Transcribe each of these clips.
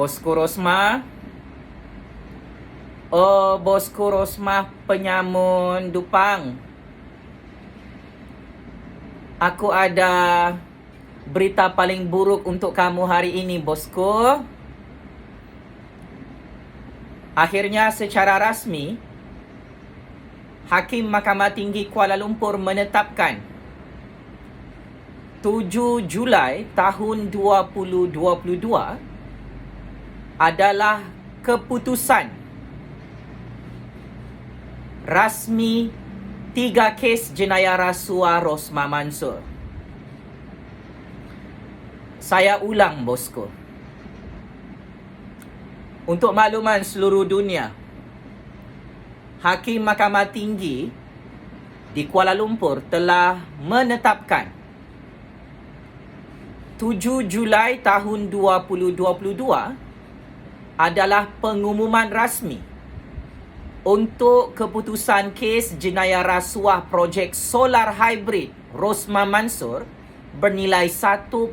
Bosku Rosma. Oh, Bosku Rosma penyamun Dupang. Aku ada berita paling buruk untuk kamu hari ini, Bosku. Akhirnya secara rasmi, Hakim Mahkamah Tinggi Kuala Lumpur menetapkan 7 Julai tahun 2022 adalah keputusan rasmi 3 kes jenayah rasuah Rosma Mansor. Saya ulang, Bosku. Untuk makluman seluruh dunia, Hakim Mahkamah Tinggi di Kuala Lumpur telah menetapkan 7 Julai tahun 2022 adalah pengumuman rasmi untuk keputusan kes jenayah rasuah projek solar hybrid Rosma Mansor bernilai 1.25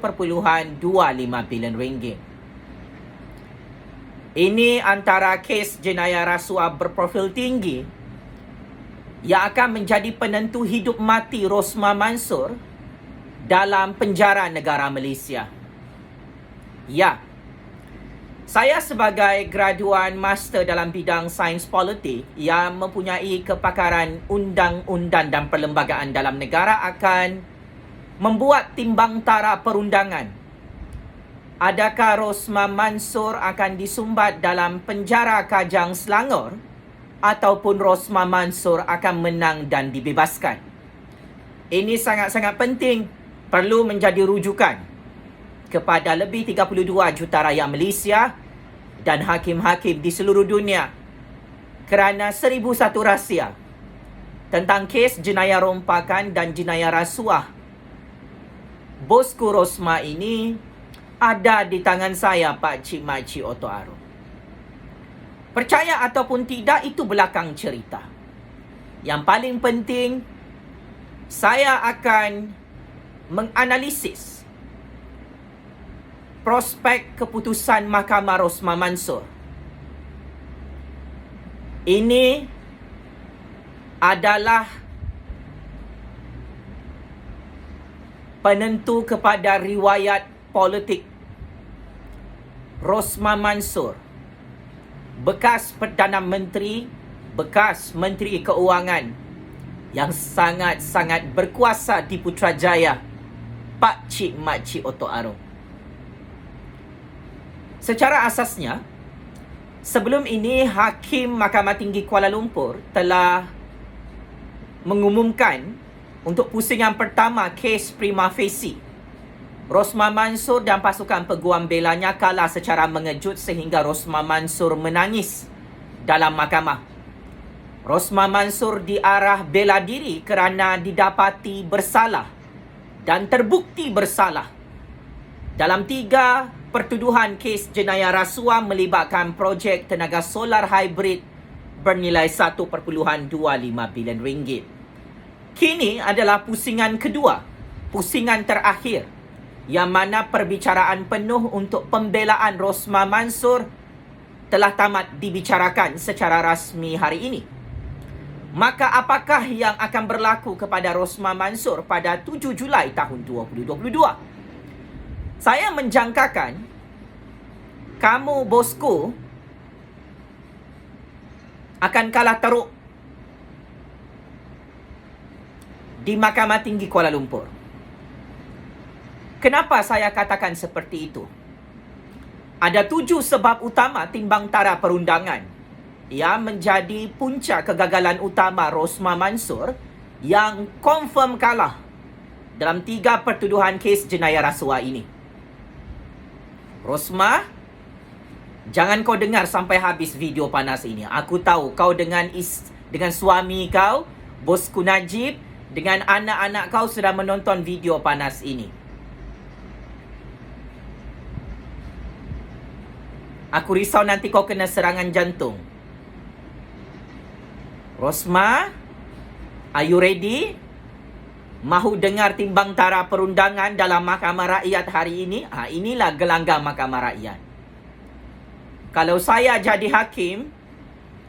bilion ringgit. Ini antara kes jenayah rasuah berprofil tinggi yang akan menjadi penentu hidup mati Rosma Mansor dalam penjara negara Malaysia. Ya, saya sebagai graduan master dalam bidang sains politik yang mempunyai kepakaran undang-undang dan perlembagaan dalam negara akan membuat timbang tara perundangan. Adakah Rosma Mansor akan disumbat dalam penjara Kajang Selangor ataupun Rosma Mansor akan menang dan dibebaskan? Ini sangat-sangat penting, perlu menjadi rujukan kepada lebih 32 juta rakyat Malaysia dan hakim-hakim di seluruh dunia, kerana 1001 rahsia tentang kes jenayah rompakan dan jenayah rasuah Bosku Rosma ini ada di tangan saya, Pak Cik Makcik Oto Arum. Percaya ataupun tidak, itu belakang cerita. Yang paling penting, saya akan menganalisis prospek keputusan Mahkamah Rosma Mansor. Ini adalah penentu kepada riwayat politik Rosma Mansor, bekas Perdana Menteri, bekas Menteri Keuangan yang sangat-sangat berkuasa di Putrajaya, Pak Cik Makcik Oto Arum. Secara asasnya, sebelum ini Hakim Mahkamah Tinggi Kuala Lumpur telah mengumumkan untuk pusingan pertama kes prima facie Rosma Mansor dan pasukan peguam belanya kalah secara mengejut sehingga Rosma Mansor menangis dalam mahkamah. Rosma Mansor diarah bela diri kerana didapati bersalah dan terbukti bersalah dalam 3 pertuduhan kes jenayah rasuah melibatkan projek tenaga solar hybrid bernilai 1.25 bilion ringgit. Kini adalah pusingan kedua, pusingan terakhir, yang mana perbicaraan penuh untuk pembelaan Rosma Mansor telah tamat dibicarakan secara rasmi hari ini. Maka apakah yang akan berlaku kepada Rosma Mansor pada 7 Julai tahun 2022? Saya menjangkakan kamu, bosku, akan kalah teruk di Mahkamah Tinggi Kuala Lumpur. Kenapa saya katakan seperti itu? Ada 7 sebab utama timbang tara perundangan yang menjadi punca kegagalan utama Rosma Mansor yang confirm kalah dalam 3 pertuduhan kes jenayah rasuah ini. Rosma, jangan kau dengar sampai habis video panas ini. Aku tahu kau dengan suami kau, bosku Najib, dengan anak-anak kau sudah menonton video panas ini. Aku risau nanti kau kena serangan jantung. Rosma, are you ready? Mahu dengar timbang tara perundangan dalam Mahkamah Rakyat hari ini? Inilah gelanggang Mahkamah Rakyat. Kalau saya jadi hakim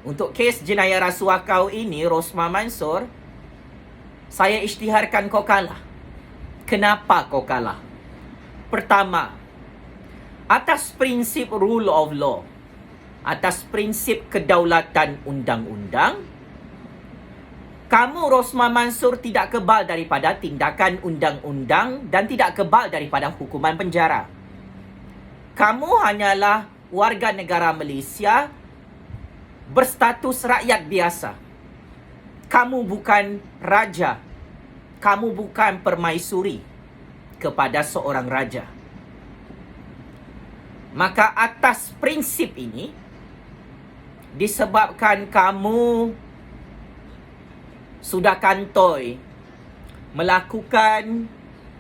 untuk kes jenayah rasuah kau ini, Rosmah Mansor, saya isytiharkan kau kalah. Kenapa kau kalah? Pertama, atas prinsip rule of law, atas prinsip kedaulatan undang-undang, kamu Rosmah Mansor tidak kebal daripada tindakan undang-undang dan tidak kebal daripada hukuman penjara. Kamu hanyalah warga negara Malaysia berstatus rakyat biasa. Kamu bukan raja. Kamu bukan permaisuri kepada seorang raja. Maka atas prinsip ini, disebabkan kamu sudah kantoi melakukan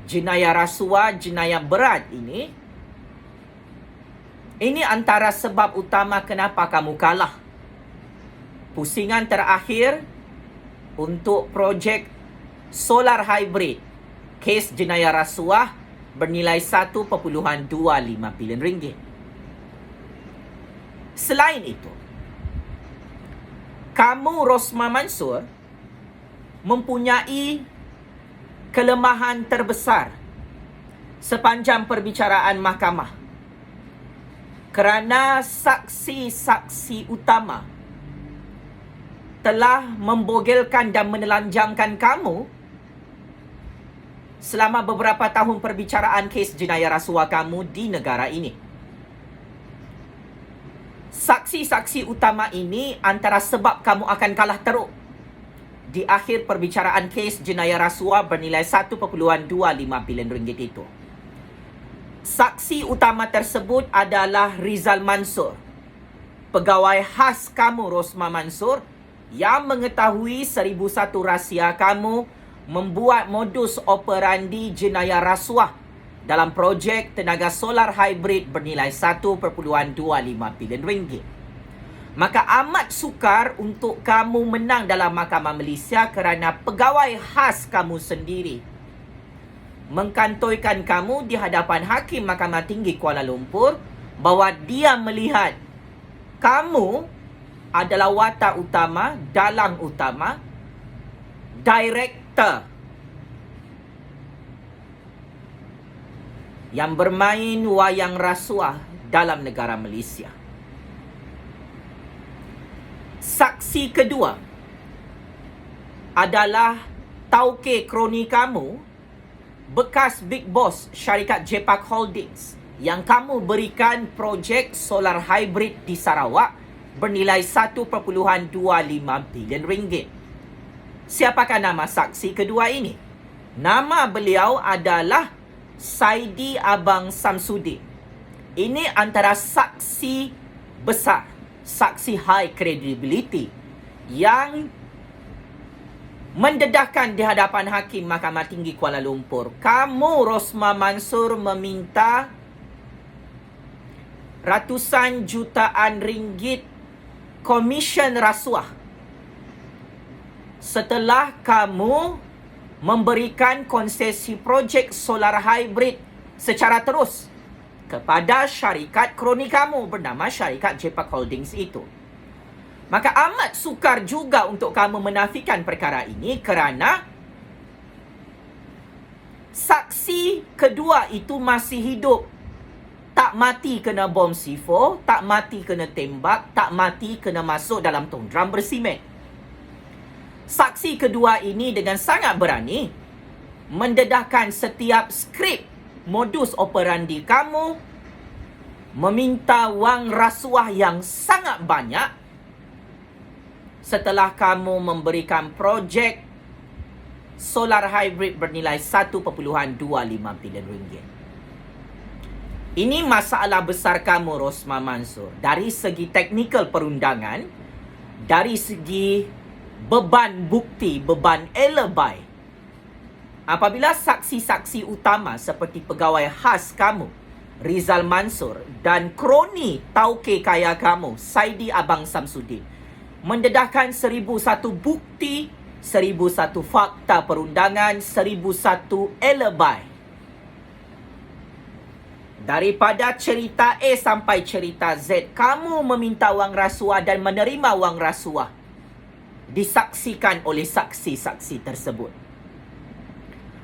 jenayah rasuah, jenayah berat ini antara sebab utama kenapa kamu kalah. Pusingan terakhir untuk projek solar hybrid, kes jenayah rasuah bernilai 1.25 bilion ringgit. Selain itu, kamu Rosmah Mansor mempunyai kelemahan terbesar sepanjang perbicaraan mahkamah, kerana saksi-saksi utama telah membogelkan dan menelanjangkan kamu selama beberapa tahun perbicaraan kes jenayah rasuah kamu di negara ini. Saksi-saksi utama ini antara sebab kamu akan kalah teruk di akhir perbicaraan kes jenayah rasuah bernilai 1.25 bilion ringgit itu. Saksi utama tersebut adalah Rizal Mansor, pegawai khas kamu Rosmah Mansor, yang mengetahui 1001 rahsia kamu membuat modus operandi jenayah rasuah dalam projek tenaga solar hybrid bernilai 1.25 bilion ringgit. Maka amat sukar untuk kamu menang dalam Mahkamah Malaysia kerana pegawai khas kamu sendiri mengkantoikan kamu di hadapan Hakim Mahkamah Tinggi Kuala Lumpur bahawa dia melihat kamu adalah watak utama, dalang utama, director yang bermain wayang rasuah dalam negara Malaysia. Saksi kedua adalah tauke kroni kamu, bekas big boss syarikat Jepak Holdings, yang kamu berikan projek solar hybrid di Sarawak bernilai 1.25 bilion ringgit. Siapakah nama saksi kedua ini? Nama beliau adalah Saidi Abang Samsudin. Ini antara saksi besar, saksi high credibility yang mendedahkan di hadapan Hakim Mahkamah Tinggi Kuala Lumpur. Kamu Rosmah Mansor meminta ratusan jutaan ringgit komisen rasuah setelah kamu memberikan konsesi projek solar hybrid secara terus kepada syarikat kroni kamu bernama syarikat Jepak Holdings itu. Maka amat sukar juga untuk kamu menafikan perkara ini kerana saksi kedua itu masih hidup. Tak mati kena bom C4, tak mati kena tembak, tak mati kena masuk dalam tong drum bersimen. Saksi kedua ini dengan sangat berani mendedahkan setiap skrip modus operandi kamu, meminta wang rasuah yang sangat banyak setelah kamu memberikan projek solar hybrid bernilai 1.25 bilion ringgit. Ini masalah besar kamu Rosmah Mansor dari segi teknikal perundangan, dari segi beban bukti, beban alibi. Apabila saksi-saksi utama seperti pegawai khas kamu Rizal Mansor dan kroni tauke kaya kamu Saidi Abang Samsudin mendedahkan 1001 bukti, 1001 fakta perundangan, 1001 alibi daripada cerita A sampai cerita Z, kamu meminta wang rasuah dan menerima wang rasuah, disaksikan oleh saksi-saksi tersebut.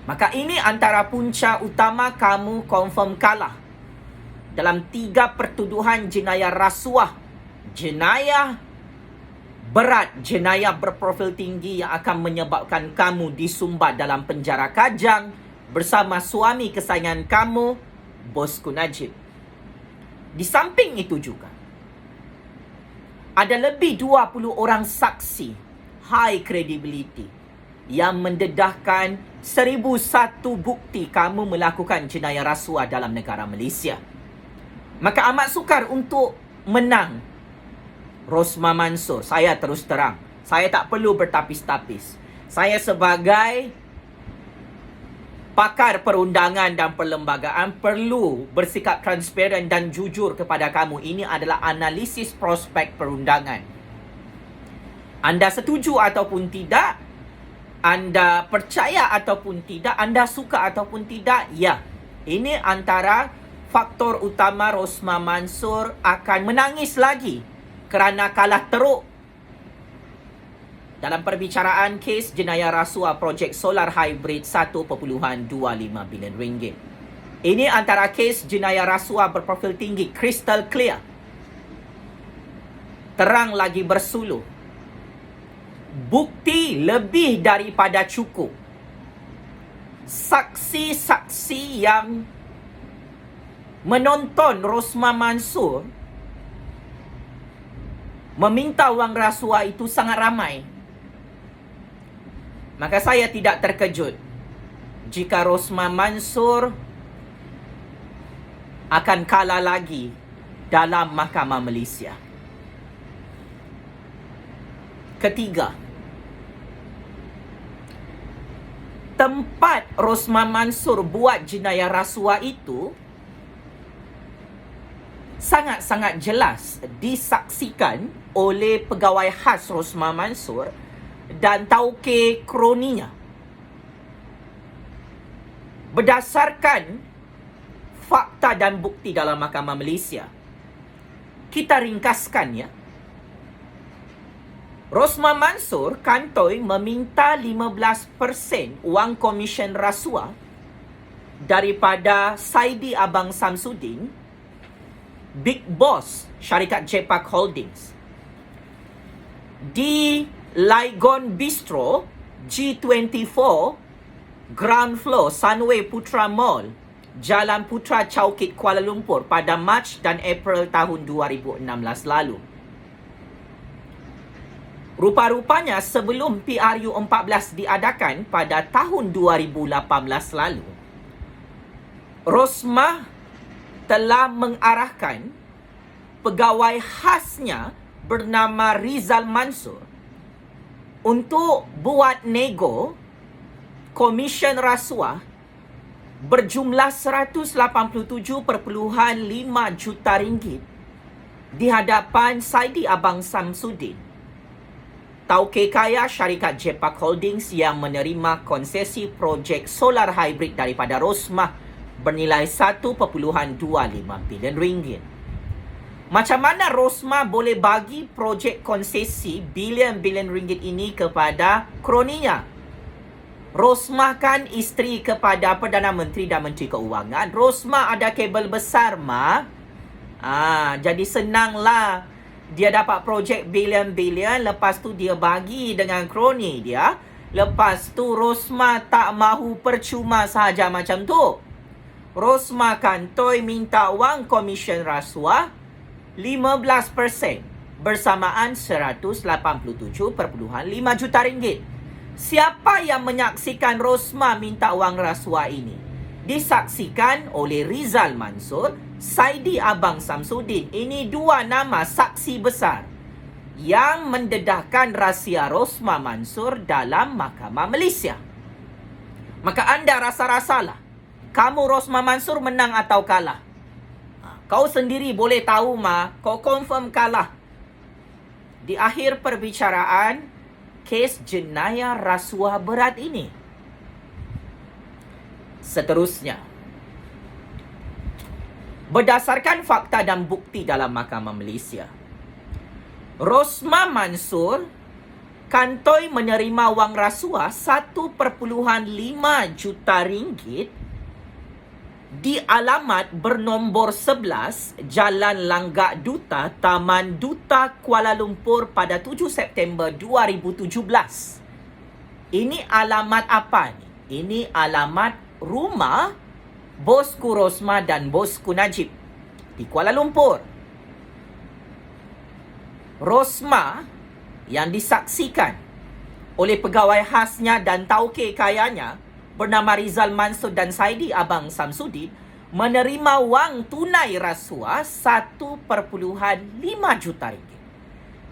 Maka ini antara punca utama kamu confirm kalah dalam 3 pertuduhan jenayah rasuah, jenayah berat, jenayah berprofil tinggi yang akan menyebabkan kamu disumbat dalam penjara Kajang bersama suami kesayangan kamu, Bosku Najib. Di samping itu juga, ada lebih 20 orang saksi high credibility yang mendedahkan 1001 bukti kamu melakukan jenayah rasuah dalam negara Malaysia. Maka amat sukar untuk menang Rosmah Mansor. Saya terus terang, saya tak perlu bertapis-tapis. Saya sebagai pakar perundangan dan perlembagaan perlu bersikap transparan dan jujur kepada kamu. Ini adalah analisis prospek perundangan. Anda setuju ataupun tidak, Anda percaya ataupun tidak, Anda suka ataupun tidak, ya, ini antara faktor utama Rosmah Mansor akan menangis lagi kerana kalah teruk dalam perbicaraan kes jenayah rasuah projek solar hybrid 1.25 bilion ringgit. Ini antara kes jenayah rasuah berprofil tinggi, crystal clear, terang lagi bersuluh, bukti lebih daripada cukup, saksi-saksi yang menonton Rosmah Mansor meminta wang rasuah itu sangat ramai. Maka saya tidak terkejut jika Rosmah Mansor akan kalah lagi dalam Mahkamah Malaysia. Ketiga, tempat Rosmah Mansor buat jenayah rasuah itu sangat-sangat jelas disaksikan oleh pegawai khas Rosmah Mansor dan tauke kroninya. Berdasarkan fakta dan bukti dalam Mahkamah Malaysia, kita ringkaskan ya. Rosmah Mansor kantoi meminta 15% wang komisen rasuah daripada Saidi Abang Samsudin, Big Boss syarikat Jepak Holdings, di Lygon Bistro G24 ground floor Sunway Putra Mall, Jalan Putra Chowkit, Kuala Lumpur pada Mac dan April tahun 2016 lalu. Rupa-rupanya sebelum PRU 14 diadakan pada tahun 2018 lalu, Rosmah telah mengarahkan pegawai khasnya bernama Rizal Mansor untuk buat nego komisen rasuah berjumlah 187.5 juta ringgit di hadapan Saidi Abang Samsudin, tauke kaya syarikat Jepak Holdings yang menerima konsesi projek solar hybrid daripada Rosmah bernilai 1.25 bilion ringgit. Macam mana Rosmah boleh bagi projek konsesi bilion-bilion ringgit ini kepada kroninya? Rosmah kan isteri kepada Perdana Menteri dan Menteri Keuangan. Rosmah ada kabel besar, Ma. Jadi senanglah dia dapat projek bilion-bilion, lepas tu dia bagi dengan kroni dia. Lepas tu Rosmah tak mahu percuma sahaja macam tu. Rosmah kantoi minta wang komisen rasuah 15% bersamaan 187.5 juta ringgit. Siapa yang menyaksikan Rosmah minta wang rasuah ini? Disaksikan oleh Rizal Mansor, Saidi Abang Samsudin. Ini dua nama saksi besar yang mendedahkan rahsia Rosmah Mansor dalam Mahkamah Malaysia. Maka anda rasa-rasalah, kamu Rosmah Mansor menang atau kalah? Kau sendiri boleh tahu, Ma. Kau confirm kalah. Di akhir perbicaraan kes jenayah rasuah berat ini. Seterusnya, Berdasarkan fakta dan bukti dalam Mahkamah Malaysia, Rosmah Mansor kantoi menerima wang rasuah 1.5 juta ringgit di alamat bernombor 11 Jalan Langgak Duta, Taman Duta, Kuala Lumpur pada 7 September 2017. Ini alamat apa ni? Ini alamat rumah bosku Rosmah dan bosku Najib di Kuala Lumpur. Rosmah yang disaksikan oleh pegawai khasnya dan tauke kayanya bernama Rizal Mansor dan Saidi Abang Samsudin menerima wang tunai rasuah 1.5 juta ringgit.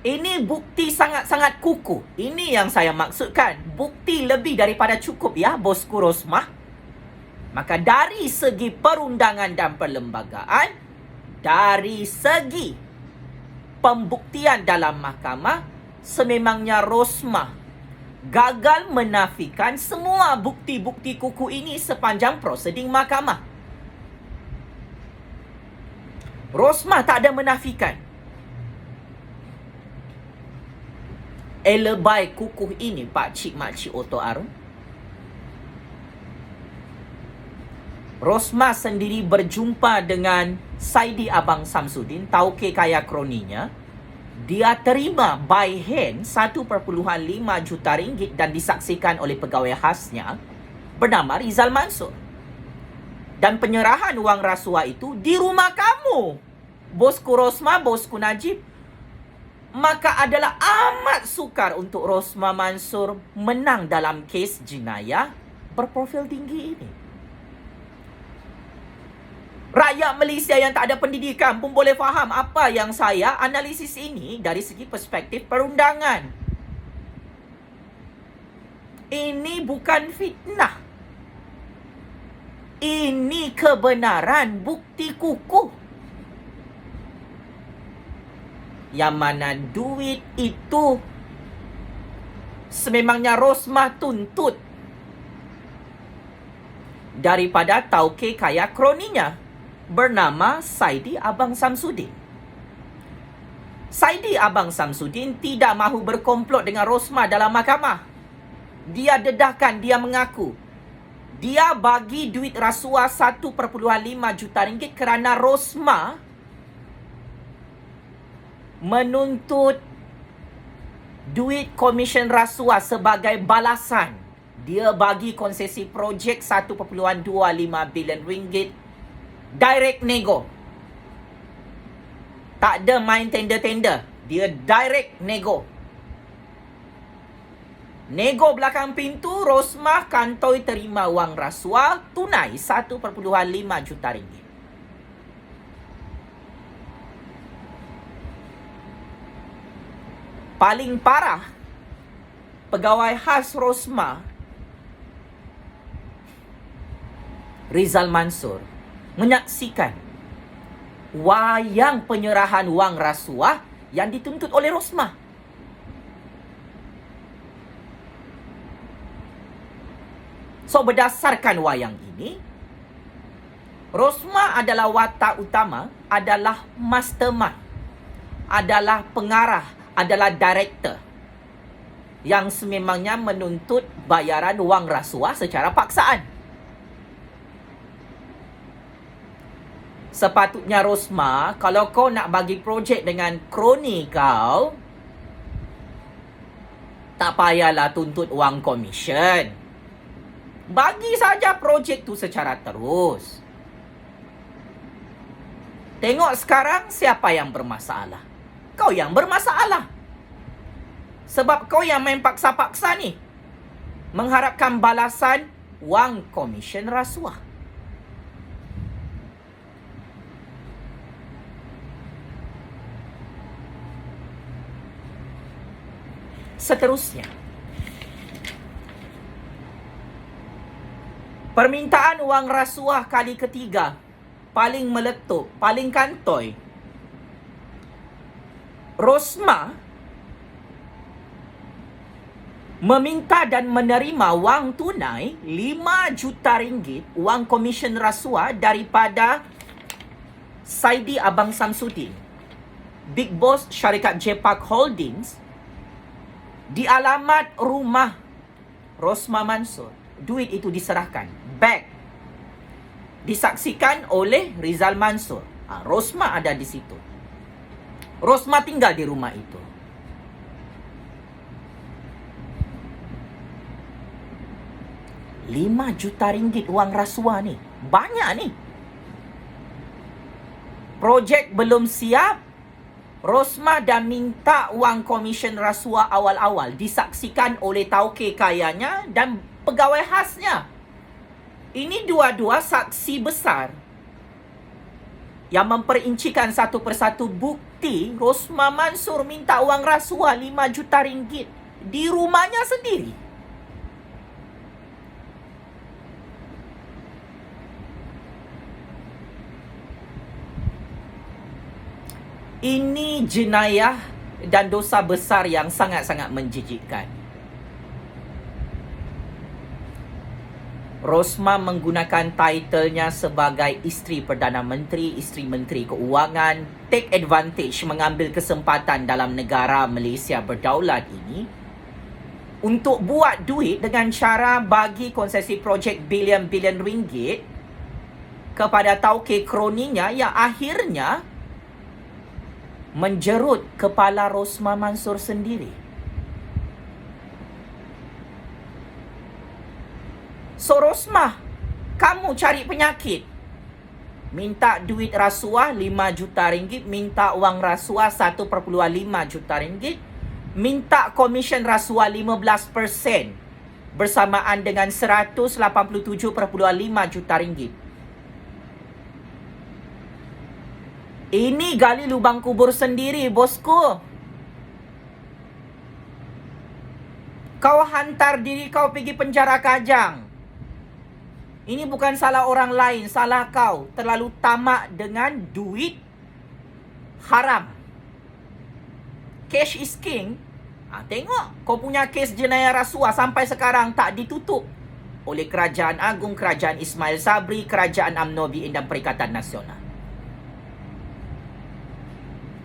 Ini bukti sangat-sangat kukuh. Ini yang saya maksudkan. Bukti lebih daripada cukup ya, bosku Rosmah. Maka dari segi perundangan dan perlembagaan, dari segi pembuktian dalam mahkamah, sememangnya Rosmah gagal menafikan semua bukti-bukti kukuh ini sepanjang proseding mahkamah. Rosmah tak ada menafikan. Lebay kukuh ini pakcik makcik Oto Arun. Rosmah sendiri berjumpa dengan Saidi Abang Samsudin, tauke kaya kroninya. Dia terima by hand 1.5 juta ringgit dan disaksikan oleh pegawai khasnya bernama Rizal Mansor. Dan penyerahan wang rasuah itu di rumah kamu, bosku Rosmah, bosku Najib. Maka adalah amat sukar untuk Rosmah Mansor menang dalam kes jenayah berprofil tinggi ini. Rakyat Malaysia yang tak ada pendidikan pun boleh faham apa yang saya analisis ini dari segi perspektif perundangan. Ini bukan fitnah. Ini kebenaran, bukti kukuh. Yang mana duit itu sememangnya Rosmah tuntut daripada tauke kaya kroninya bernama Saidi Abang Samsudin. Saidi Abang Samsudin tidak mahu berkomplot dengan Rosmah dalam mahkamah. Dia dedahkan, dia mengaku dia bagi duit rasuah 1.5 juta ringgit kerana Rosmah menuntut duit komisen rasuah sebagai balasan. Dia bagi konsesi projek 1.25 bilion ringgit direct nego. Tak ada main tender-tender. Dia direct nego. Nego belakang pintu, Rosmah kantoi terima wang rasuah tunai 1.5 juta ringgit. Paling parah, pegawai khas Rosmah, Rizal Mansor, menyaksikan wayang penyerahan wang rasuah yang dituntut oleh Rosmah. So, berdasarkan wayang ini, Rosmah adalah watak utama, adalah mastermind, adalah pengarah, adalah director yang sememangnya menuntut bayaran wang rasuah secara paksaan. Sepatutnya Rosmah, kalau kau nak bagi projek dengan kroni kau, tak payahlah tuntut wang komisen. Bagi saja projek tu secara terus. Tengok sekarang siapa yang bermasalah. Kau yang bermasalah. Sebab kau yang main paksa-paksa ni, mengharapkan balasan wang komisen rasuah. Seterusnya, permintaan wang rasuah kali ketiga, paling meletup, paling kantoi. Rosmah meminta dan menerima wang tunai 5 juta ringgit wang komisen rasuah daripada Saidi Abang Samsudin, Big Boss syarikat J-Park Holdings, di alamat rumah Rosmah Mansor, duit itu diserahkan back, disaksikan oleh Rizal Mansur. Rosmah ada di situ. Rosmah tinggal di rumah itu. RM5 juta uang rasuah ni. Banyak ni. Projek belum siap, Rosmah dah minta wang komisen rasuah awal-awal disaksikan oleh tauke kayanya dan pegawai khasnya. Ini dua-dua saksi besar yang memperincikan satu persatu bukti Rosmah Mansur minta wang rasuah RM5 juta di rumahnya sendiri. Ini jenayah dan dosa besar yang sangat-sangat menjijikkan. Rosmah menggunakan titlenya sebagai isteri Perdana Menteri, isteri Menteri Keuangan, take advantage, mengambil kesempatan dalam negara Malaysia berdaulat ini untuk buat duit dengan cara bagi konsesi projek bilion-bilion ringgit kepada tauke kroninya yang akhirnya menjerut kepala Rosmah Mansur sendiri. So Rosmah, kamu cari penyakit. Minta duit rasuah RM5 juta, minta wang rasuah RM1.5 juta, minta komisen rasuah 15% bersamaan dengan RM187.5 juta. Ini gali lubang kubur sendiri, bosku. Kau hantar diri kau pergi penjara Kajang. Ini bukan salah orang lain, salah kau. Terlalu tamak dengan duit haram. Cash is king. Tengok, kau punya kes jenayah rasuah sampai sekarang tak ditutup oleh Kerajaan Agung, Kerajaan Ismail Sabri, Kerajaan UMNO BN dan Perikatan Nasional.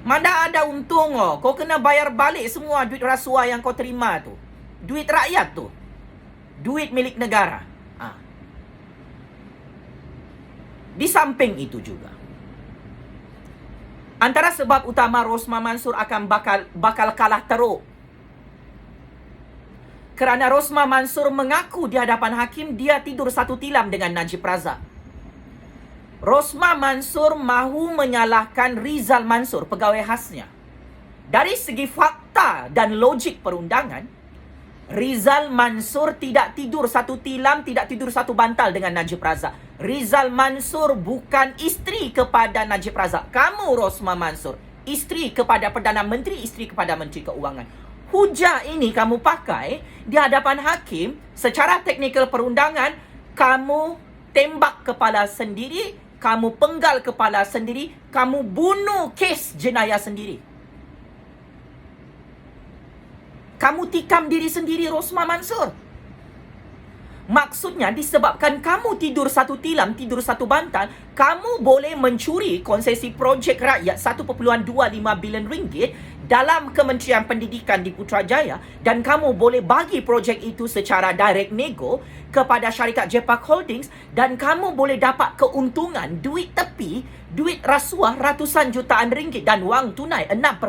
Mana ada untung kau kena bayar balik semua duit rasuah yang kau terima tu. Duit rakyat tu. Duit milik negara. Di samping itu juga, antara sebab utama Rosmah Mansur akan bakal kalah teruk kerana Rosmah Mansur mengaku di hadapan hakim dia tidur satu tilam dengan Najib Razak. Rosmah Mansur mahu menyalahkan Rizal Mansur, pegawai khasnya. Dari segi fakta dan logik perundangan, Rizal Mansur tidak tidur satu tilam, tidak tidur satu bantal dengan Najib Razak. Rizal Mansur bukan isteri kepada Najib Razak. Kamu Rosmah Mansur, isteri kepada Perdana Menteri, isteri kepada Menteri Keuangan. Hujah ini kamu pakai di hadapan hakim, secara teknikal perundangan, kamu tembak kepala sendiri, kamu penggal kepala sendiri, kamu bunuh kes jenayah sendiri. Kamu tikam diri sendiri, Rosmah Mansur. Maksudnya disebabkan kamu tidur satu tilam, tidur satu bantal, kamu boleh mencuri konsesi projek rakyat 1.25 bilion ringgit dalam Kementerian Pendidikan di Putrajaya dan kamu boleh bagi projek itu secara direct nego kepada syarikat J-Park Holdings dan kamu boleh dapat keuntungan duit tepi, duit rasuah ratusan jutaan ringgit dan wang tunai 6.5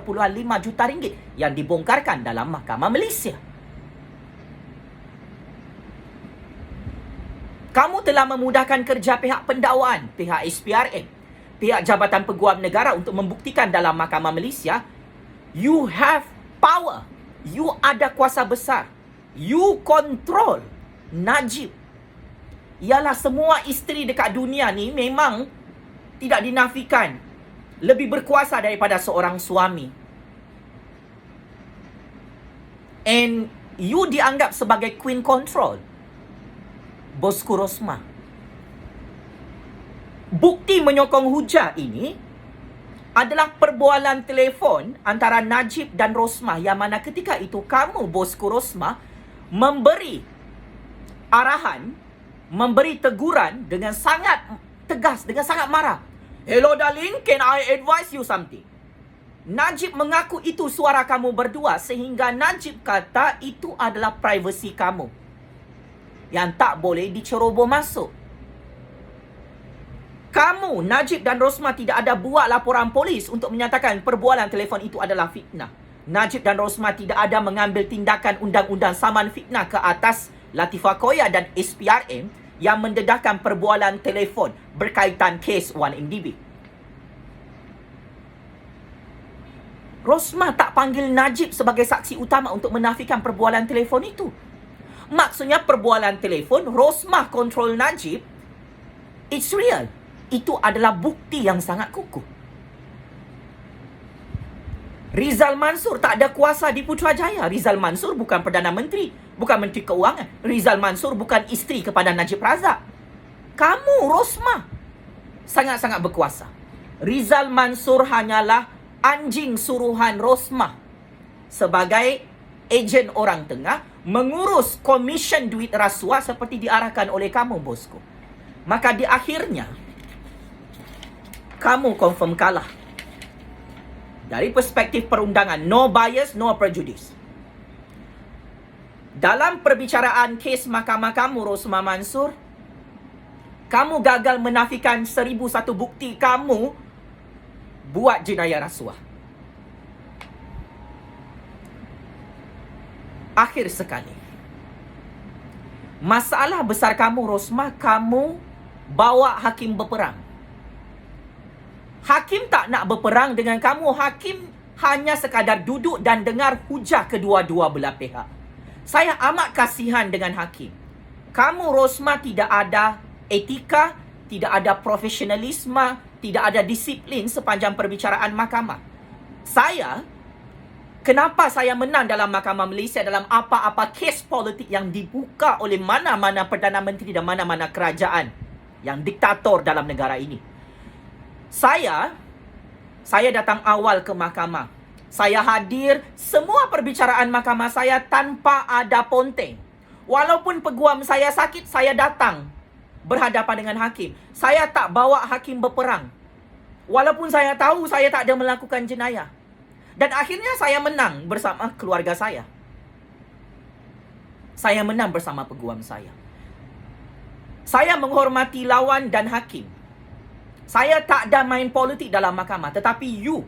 juta ringgit yang dibongkarkan dalam Mahkamah Malaysia. Kamu telah memudahkan kerja pihak pendakwaan, pihak SPRM, pihak Jabatan Peguam Negara untuk membuktikan dalam Mahkamah Malaysia. You have power. You ada kuasa besar. You control Najib. Ialah semua isteri dekat dunia ni memang tidak dinafikan lebih berkuasa daripada seorang suami. And you dianggap sebagai queen control. Bosku Rosmah. Bukti menyokong hujah ini adalah perbualan telefon antara Najib dan Rosmah yang mana ketika itu kamu, bosku Rosmah, memberi arahan, memberi teguran dengan sangat tegas, dengan sangat marah. Hello darling, can I advise you something? Najib mengaku itu suara kamu berdua sehingga Najib kata itu adalah privasi kamu yang tak boleh diceroboh masuk. Kamu, Najib dan Rosmah tidak ada buat laporan polis untuk menyatakan perbualan telefon itu adalah fitnah. Najib dan Rosmah tidak ada mengambil tindakan undang-undang saman fitnah ke atas Latifah Koya dan SPRM yang mendedahkan perbualan telefon berkaitan kes 1MDB. Rosmah tak panggil Najib sebagai saksi utama untuk menafikan perbualan telefon itu. Maksudnya perbualan telefon, Rosmah kontrol Najib, it's real. Itu adalah bukti yang sangat kukuh. Rizal Mansur tak ada kuasa di Putrajaya. Rizal Mansur bukan Perdana Menteri, bukan Menteri Keuangan. Rizal Mansur bukan isteri kepada Najib Razak. Kamu, Rosmah, sangat-sangat berkuasa. Rizal Mansur hanyalah anjing suruhan Rosmah sebagai ejen orang tengah mengurus komisen duit rasuah seperti diarahkan oleh kamu, bosku. Maka di akhirnya kamu confirm kalah. Dari perspektif perundangan, no bias, no prejudice. Dalam perbicaraan kes mahkamah kamu, Rosmah Mansur, kamu gagal menafikan 1001 bukti kamu buat jenayah rasuah. Akhir sekali, masalah besar kamu, Rosmah, kamu bawa hakim berperang. Hakim tak nak berperang dengan kamu. Hakim hanya sekadar duduk dan dengar hujah kedua-dua belah pihak. Saya amat kasihan dengan hakim. Kamu, Rosmah, tidak ada etika, tidak ada profesionalisme, tidak ada disiplin sepanjang perbicaraan mahkamah. Kenapa saya menang dalam Mahkamah Malaysia dalam apa-apa kes politik yang dibuka oleh mana-mana Perdana Menteri dan mana-mana kerajaan yang diktator dalam negara ini? Saya datang awal ke mahkamah. Saya hadir semua perbicaraan mahkamah saya tanpa ada ponteng. Walaupun peguam saya sakit, saya datang berhadapan dengan hakim. Saya tak bawa hakim berperang. Walaupun saya tahu saya tak ada melakukan jenayah. Dan akhirnya saya menang bersama keluarga saya. Saya menang bersama peguam saya. Saya menghormati lawan dan hakim. Saya tak ada main politik dalam mahkamah. Tetapi you,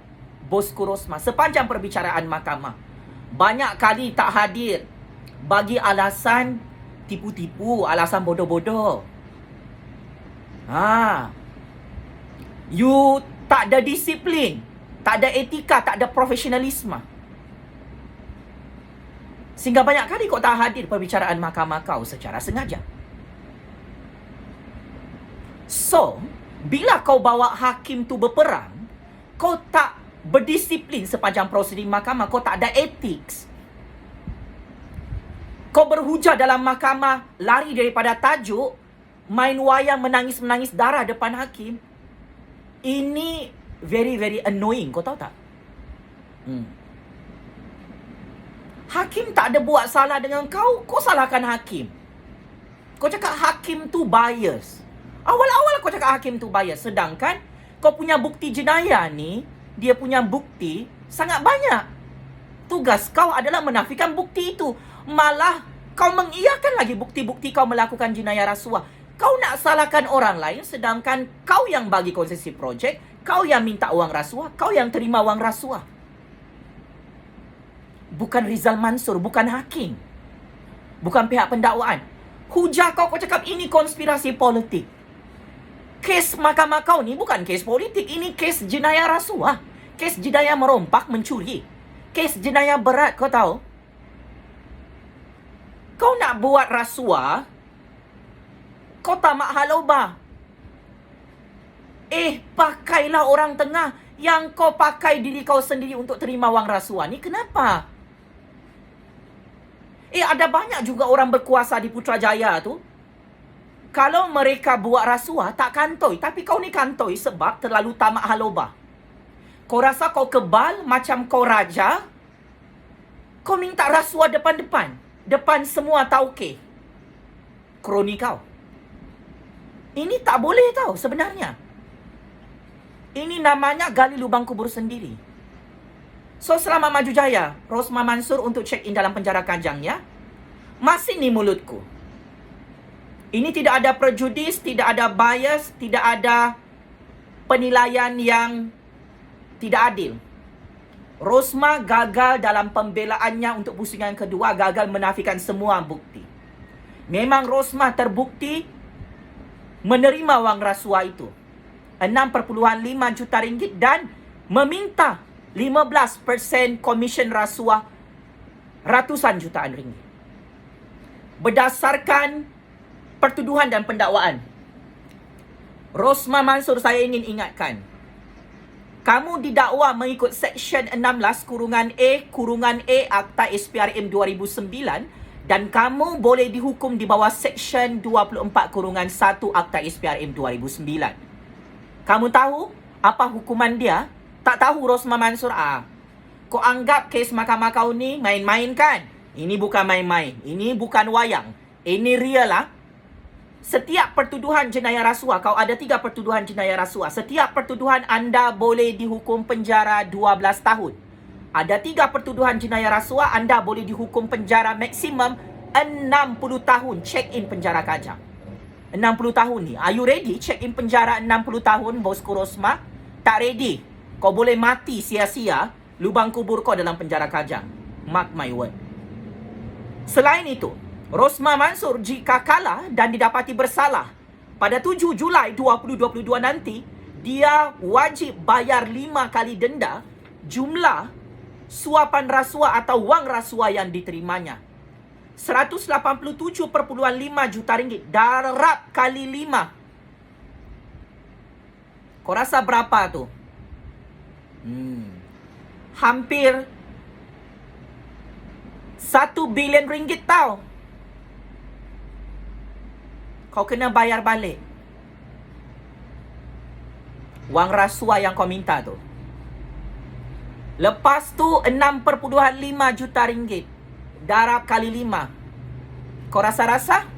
bosku Rosmah, sepanjang perbicaraan mahkamah, banyak kali tak hadir bagi alasan tipu-tipu, alasan bodoh-bodoh. You tak ada disiplin, tak ada etika, tak ada profesionalisme. Sehingga banyak kali kau tak hadir perbicaraan mahkamah kau secara sengaja. So, bila kau bawa hakim tu berperang, kau tak berdisiplin sepanjang prosedur mahkamah, kau tak ada ethics. Kau berhujah dalam mahkamah, lari daripada tajuk, main wayang menangis-menangis darah depan hakim. Ini very, very annoying, kau tahu tak? Hakim tak ada buat salah dengan kau, kau salahkan hakim. Kau cakap hakim tu bias. Awal-awal kau cakap hakim tu bias, sedangkan kau punya bukti jenayah ni, dia punya bukti sangat banyak. Tugas kau adalah menafikan bukti itu. Malah kau mengiyakan lagi bukti-bukti kau melakukan jenayah rasuah. Kau nak salahkan orang lain, sedangkan kau yang bagi konsesi projek, kau yang minta wang rasuah, kau yang terima wang rasuah. Bukan Rizal Mansur, bukan hakim, bukan pihak pendakwaan. Hujah kau cakap ini konspirasi politik. Kes mahkamah kau ni bukan kes politik. Ini kes jenayah rasuah. Kes jenayah merompak, mencuri. Kes jenayah berat, kau tahu? Kau nak buat rasuah, kau tamak halobah. Pakailah orang tengah. Yang kau pakai diri kau sendiri untuk terima wang rasuah ni, kenapa? Ada banyak juga orang berkuasa di Putrajaya tu. Kalau mereka buat rasuah, tak kantoi. Tapi kau ni kantoi sebab terlalu tamak halobah. Kau rasa kau kebal macam kau raja, kau minta rasuah depan-depan. Depan semua tauke kroni kau. Ini tak boleh tau sebenarnya. Ini namanya gali lubang kubur sendiri. So, selama maju jaya, Rosmah Mansor untuk check in dalam penjara Kajang, ya. Masih ni mulutku. Ini tidak ada prejudis, tidak ada bias, tidak ada penilaian yang tidak adil. Rosmah gagal dalam pembelaannya untuk pusingan kedua, gagal menafikan semua bukti. Memang Rosmah terbukti menerima wang rasuah itu. 6.5 juta ringgit dan meminta 15% komisen rasuah ratusan jutaan ringgit. Berdasarkan pertuduhan dan pendakwaan, Rosmah Mansor, saya ingin ingatkan, kamu didakwa mengikut Seksyen 16(A) Akta SPRM 2009 dan kamu boleh dihukum di bawah Seksyen 24(1) Akta SPRM 2009. Kamu tahu apa hukuman dia? Tak tahu Rosmah Mansor? Kau anggap kes mahkamah kau ni main-main kan? Ini bukan main-main. Ini bukan wayang. Ini real lah. Setiap pertuduhan jenayah rasuah, kau ada 3 pertuduhan jenayah rasuah. Setiap pertuduhan anda boleh dihukum penjara 12 tahun. Ada 3 pertuduhan jenayah rasuah, anda boleh dihukum penjara maksimum 60 tahun. Check in penjara Kajang. 60 tahun ni. Are you ready check in penjara 60 tahun, bosku Rosmah? Tak ready. Kau boleh mati sia-sia lubang kubur kau dalam penjara Kajang. Mark my word. Selain itu, Rosmah Mansor jika kalah dan didapati bersalah pada 7 Julai 2022 nanti, dia wajib bayar 5 kali denda jumlah suapan rasuah atau wang rasuah yang diterimanya. 187.5 juta ringgit. Darab kali 5. Kau rasa berapa tu? Hampir 1 bilion ringgit tau. Kau kena bayar balik wang rasuah yang kau minta tu. Lepas tu 6.5 juta ringgit. Darab kali 5. Kau rasa-rasa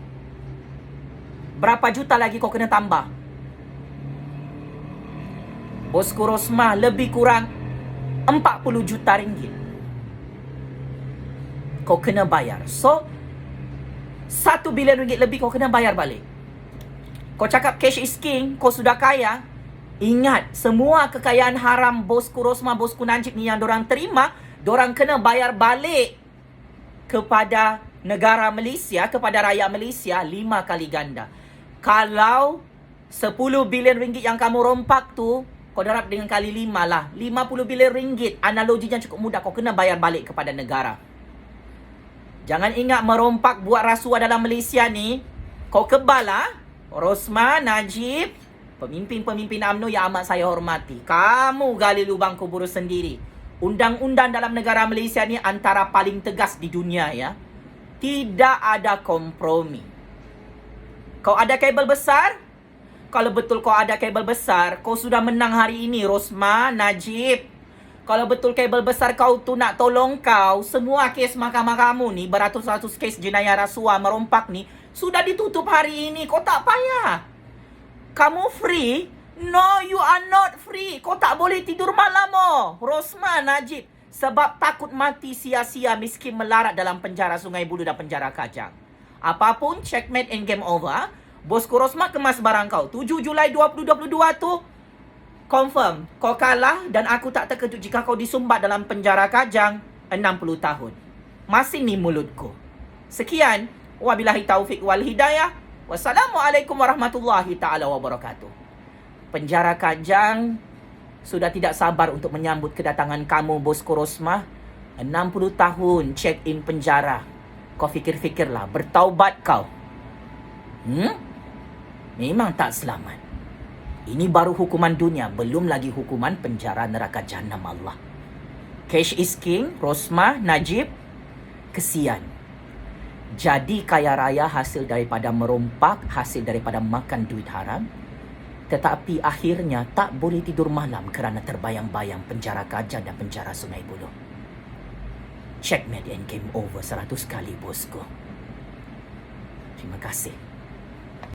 berapa juta lagi kau kena tambah? Bosku Rosmah, lebih kurang 40 juta ringgit kau kena bayar. So 1 bilion ringgit lebih kau kena bayar balik. Kau cakap cash is king, kau sudah kaya. Ingat, semua kekayaan haram bosku Rosmah, bosku Najib ni yang dorang terima, dorang kena bayar balik kepada negara Malaysia, kepada rakyat Malaysia 5 kali ganda. Kalau 10 bilion ringgit yang kamu rompak tu, kau darab dengan kali 5 lah. 50 bilion ringgit. Analoginya cukup mudah. Kau kena bayar balik kepada negara. Jangan ingat merompak buat rasuah dalam Malaysia ni. Kau kebal lah. Rosmah, Najib, pemimpin-pemimpin UMNO yang amat saya hormati. Kamu gali lubang kubur sendiri. Undang-undang dalam negara Malaysia ni antara paling tegas di dunia, ya. Tidak ada kompromi. Kau ada kabel besar? Kalau betul kau ada kabel besar, kau sudah menang hari ini, Rosmah, Najib. Kalau betul kabel besar kau tu nak tolong kau, semua kes mahkamah kamu ni, beratus-ratus kes jenayah rasuah merompak ni, sudah ditutup hari ini. Kau tak payah. Kamu free? No, you are not free. Kau tak boleh tidur malam, Rosmah, Najib. Sebab takut mati sia-sia miskin melarat dalam penjara Sungai Buloh dan penjara Kajang. Apapun, checkmate and game over. Bosku Rosmah kemas barang kau. 7 Julai 2022 tu, confirm. Kau kalah dan aku tak terkejut jika kau disumbat dalam penjara Kajang 60 tahun. Masih ni mulutku. Sekian. Wabillahi taufiq wal hidayah. Wassalamualaikum warahmatullahi ta'ala wabarakatuh. Penjara Kajang sudah tidak sabar untuk menyambut kedatangan kamu, bosku Rosmah. 60 tahun check in penjara. Kau fikir-fikirlah, bertaubat kau. Memang tak selamat. Ini baru hukuman dunia, belum lagi hukuman penjara neraka jahanam Allah. Cash is king, Rosmah, Najib. Kesian. Jadi kaya raya hasil daripada merompak, hasil daripada makan duit haram. Tetapi akhirnya tak boleh tidur malam kerana terbayang-bayang penjara Kajang dan penjara Sungai Buloh. Checkmate and game over 100 kali, bosku. Terima kasih.